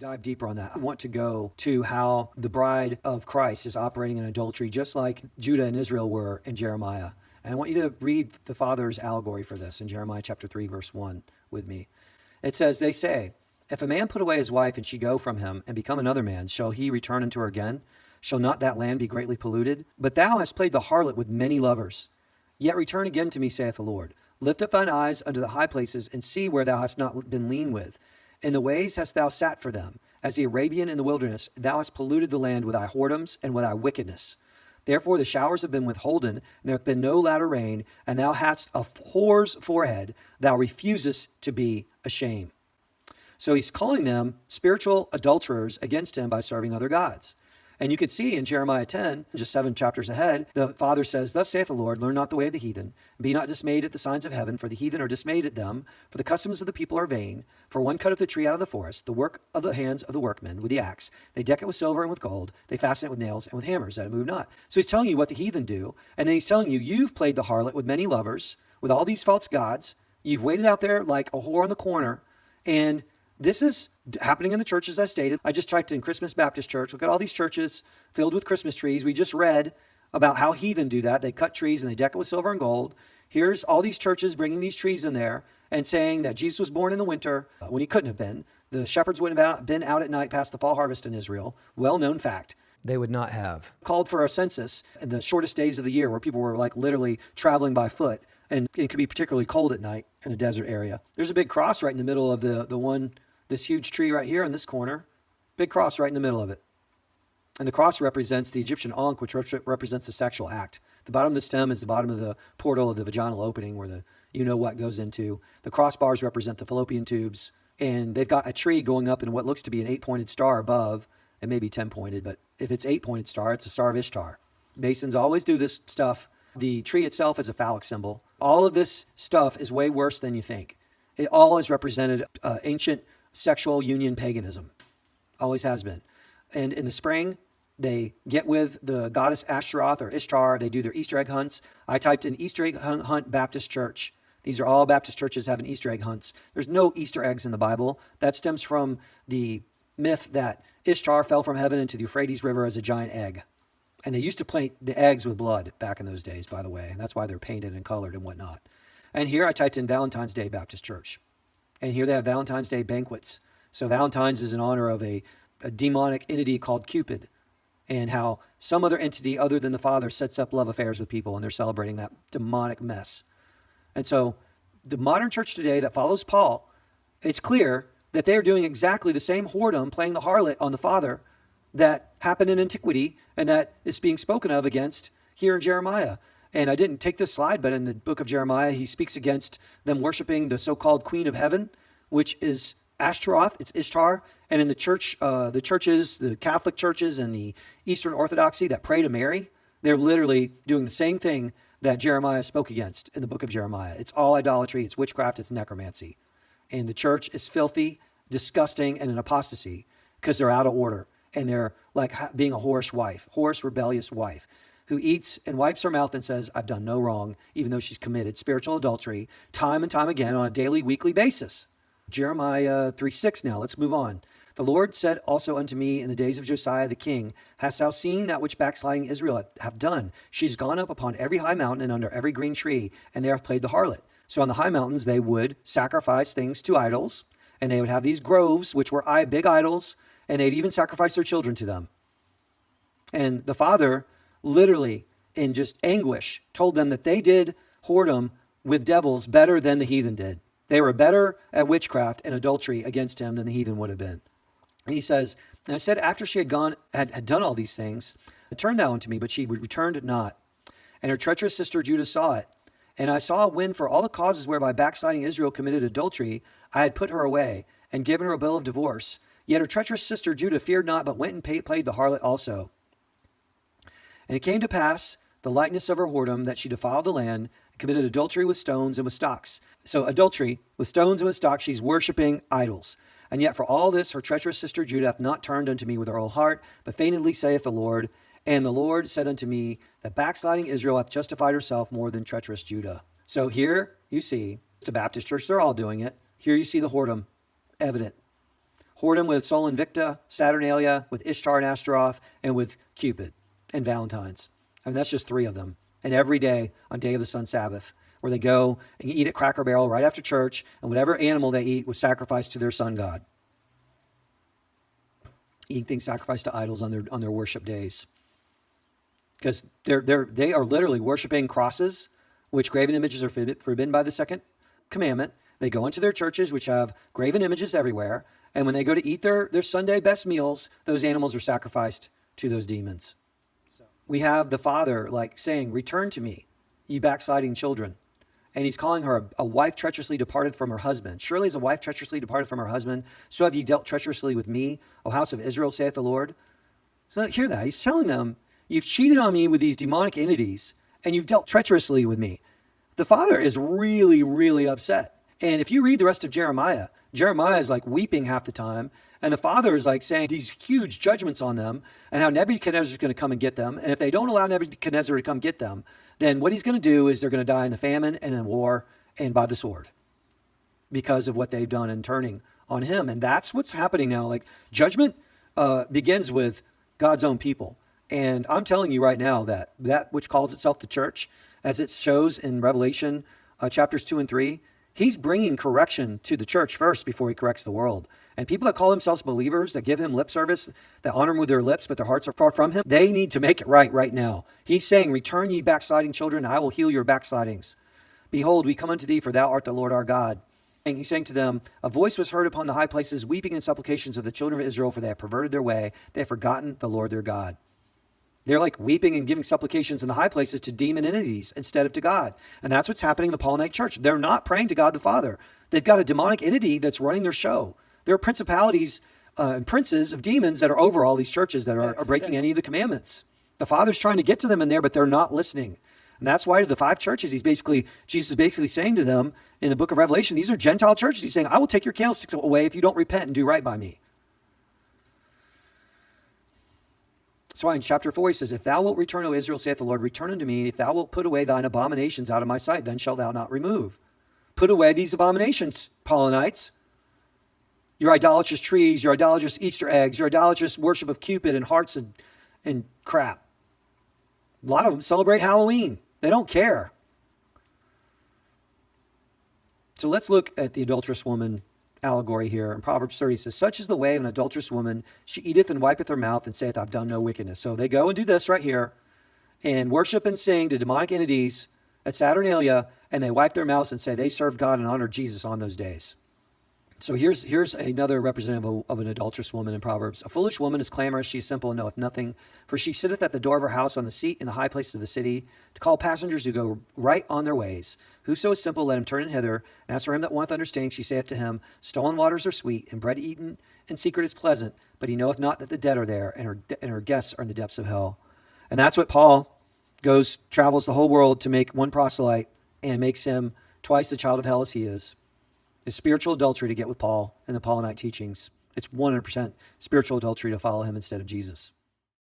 dive deeper on that. I want to go to how the bride of Christ is operating in adultery, just like Judah and Israel were in Jeremiah. And I want you to read the Father's allegory for this in Jeremiah chapter 3, verse 1 with me. It says, they say, if a man put away his wife and she go from him and become another man, shall he return unto her again? Shall not that land be greatly polluted? But thou hast played the harlot with many lovers. Yet return again to me, saith the Lord. Lift up thine eyes unto the high places, and see where thou hast not been lean with. In the ways hast thou sat for them. As the Arabian in the wilderness, thou hast polluted the land with thy whoredoms and with thy wickedness. Therefore the showers have been withholden, and there hath been no latter rain, and thou hast a whore's forehead. Thou refusest to be ashamed. So he's calling them spiritual adulterers against him by serving other gods. And you can see in Jeremiah 10, just 7 chapters ahead, the Father says, thus saith the Lord, learn not the way of the heathen. Be not dismayed at the signs of heaven, for the heathen are dismayed at them. For the customs of the people are vain. For one cutteth the tree out of the forest, the work of the hands of the workmen with the axe. They deck it with silver and with gold. They fasten it with nails and with hammers, that it move not. So he's telling you what the heathen do. And then he's telling you, you've played the harlot with many lovers, with all these false gods. You've waited out there like a whore on the corner. And this is happening in the churches I stated. I just typed in Christmas Baptist Church. Look at all these churches filled with Christmas trees. We just read about how heathen do that. They cut trees and they deck it with silver and gold. Here's all these churches bringing these trees in there and saying that Jesus was born in the winter when he couldn't have been. The shepherds wouldn't have been out at night past the fall harvest in Israel. Well-known fact. They would not have. Called for a census in the shortest days of the year where people were like literally traveling by foot, and it could be particularly cold at night in a desert area. There's a big cross right in the middle of this huge tree right here in this corner. Big cross right in the middle of it. And the cross represents the Egyptian ankh, which represents the sexual act. The bottom of the stem is the bottom of the portal of the vaginal opening where the you-know-what goes into. The crossbars represent the fallopian tubes. And they've got a tree going up in what looks to be an 8-pointed star above. It may be 10-pointed, but if it's 8-pointed star, it's a star of Ishtar. Masons always do this stuff. The tree itself is a phallic symbol. All of this stuff is way worse than you think. It all is represented ancient sexual union paganism. Always has been. And in the spring, they get with the goddess Ashtaroth or Ishtar. They do their Easter egg hunts. I typed in Easter egg hunt Baptist church. These are all Baptist churches having Easter egg hunts. There's no Easter eggs in the Bible. That stems from the myth that Ishtar fell from heaven into the Euphrates River as a giant egg. And they used to paint the eggs with blood back in those days, by the way. And that's why they're painted and colored and whatnot. And here I typed in Valentine's Day Baptist Church. And here they have Valentine's Day banquets. So Valentine's is in honor of a demonic entity called Cupid, and how some other entity other than the Father sets up love affairs with people, and they're celebrating that demonic mess. And so the modern church today that follows Paul, it's clear that they're doing exactly the same whoredom, playing the harlot on the Father, that happened in antiquity and that is being spoken of against here in Jeremiah. And I didn't take this slide, but in the book of Jeremiah, he speaks against them worshiping the so-called Queen of Heaven, which is Ashtaroth, it's Ishtar. And in the church, the churches, the Catholic churches and the Eastern Orthodoxy that pray to Mary, they're literally doing the same thing that Jeremiah spoke against in the book of Jeremiah. It's all idolatry, it's witchcraft, it's necromancy. And the church is filthy, disgusting, and an apostasy because they're out of order. And they're like being a whorish, rebellious wife who eats and wipes her mouth and says, I've done no wrong, even though she's committed spiritual adultery time and time again on a daily, weekly basis. Jeremiah 3:6 now, let's move on. The Lord said also unto me in the days of Josiah the king, hast thou seen that which backsliding Israel have done? She's gone up upon every high mountain and under every green tree, and they have played the harlot. So on the high mountains they would sacrifice things to idols, and they would have these groves, which were big idols, and they'd even sacrifice their children to them. And the Father literally, in just anguish, told them that they did whoredom with devils better than the heathen did. They were better at witchcraft and adultery against him than the heathen would have been. And he says, and I said, after she had done all these things, turn thou unto me, but she returned not. And her treacherous sister Judah saw it. And I saw when for all the causes whereby backsliding Israel committed adultery, I had put her away and given her a bill of divorce. Yet her treacherous sister Judah feared not, but went and played the harlot also. And it came to pass, the likeness of her whoredom, that she defiled the land, and committed adultery with stones and with stocks. So adultery with stones and with stocks, she's worshiping idols. And yet for all this, her treacherous sister Judah hath not turned unto me with her whole heart, but feignedly saith the Lord. And the Lord said unto me, that backsliding Israel hath justified herself more than treacherous Judah. So here you see, the Baptist church, they're all doing it. Here you see the whoredom evident. whoredom with Sol Invicta, Saturnalia, with Ishtar and Ashtaroth, and with Cupid and Valentine's. I mean, that's just 3 of them. And every day on Day of the Sun Sabbath, where they go and eat at Cracker Barrel right after church, and whatever animal they eat was sacrificed to their sun god. Eating things sacrificed to idols on their worship days. Because they are literally worshiping crosses, which graven images are forbidden by the second commandment. They go into their churches, which have graven images everywhere, and when they go to eat their Sunday best meals, those animals are sacrificed to those demons. We have the father like saying, return to me, ye backsliding children. And he's calling her a wife treacherously departed from her husband. Surely as a wife treacherously departed from her husband, so have ye dealt treacherously with me, O house of Israel, saith the Lord. So hear that. He's telling them, you've cheated on me with these demonic entities, and you've dealt treacherously with me. The father is really, really upset. And if you read the rest of Jeremiah, Jeremiah is like weeping half the time, and the father is like saying these huge judgments on them, and how Nebuchadnezzar is going to come and get them. And if they don't allow Nebuchadnezzar to come get them, then what he's going to do is they're going to die in the famine and in war and by the sword because of what they've done in turning on him. And that's what's happening now. Like judgment begins with God's own people. And I'm telling you right now that which calls itself the church, as it shows in Revelation chapters 2 and 3, he's bringing correction to the church first before he corrects the world. And people that call themselves believers, that give him lip service, that honor him with their lips, but their hearts are far from him, they need to make it right now. He's saying, return ye backsliding children, and I will heal your backslidings. Behold, we come unto thee, for thou art the Lord our God. And he's saying to them, a voice was heard upon the high places, weeping and supplications of the children of Israel, for they have perverted their way. They have forgotten the Lord their God. They're like weeping and giving supplications in the high places to demon entities instead of to God. And that's what's happening in the Paulinite church. They're not praying to God the Father. They've got a demonic entity that's running their show. There are principalities and princes of demons that are over all these churches that are breaking any of the commandments. The Father's trying to get to them in there, but they're not listening. And that's why to the 5 churches, Jesus is basically saying to them in the book of Revelation, these are Gentile churches. He's saying, I will take your candlesticks away if you don't repent and do right by me. That's why in chapter 4 he says, if thou wilt return, O Israel, saith the Lord, return unto me. If thou wilt put away thine abominations out of my sight, then shalt thou not remove. Put away these abominations, Paulinites. Your idolatrous trees, your idolatrous Easter eggs, your idolatrous worship of Cupid and hearts and crap. A lot of them celebrate Halloween. They don't care. So let's look at the adulterous woman allegory here. In Proverbs 30 it says, such is the way of an adulterous woman. She eateth and wipeth her mouth and saith, I've done no wickedness. So they go and do this right here and worship and sing to demonic entities at Saturnalia, and they wipe their mouths and say they serve God and honor Jesus on those days. So here's another representative of an adulterous woman in Proverbs. A foolish woman is clamorous, she is simple and knoweth nothing. For she sitteth at the door of her house on the seat in the high places of the city, to call passengers who go right on their ways. Whoso is simple, let him turn in hither. And as for him that wanteth understanding, she saith to him, stolen waters are sweet, and bread eaten in secret is pleasant. But he knoweth not that the dead are there, and her guests are in the depths of hell. And that's what Paul travels the whole world to make one proselyte, and makes him twice the child of hell as he is. It's spiritual adultery to get with Paul and the Paulinite teachings. It's 100% spiritual adultery to follow him instead of Jesus.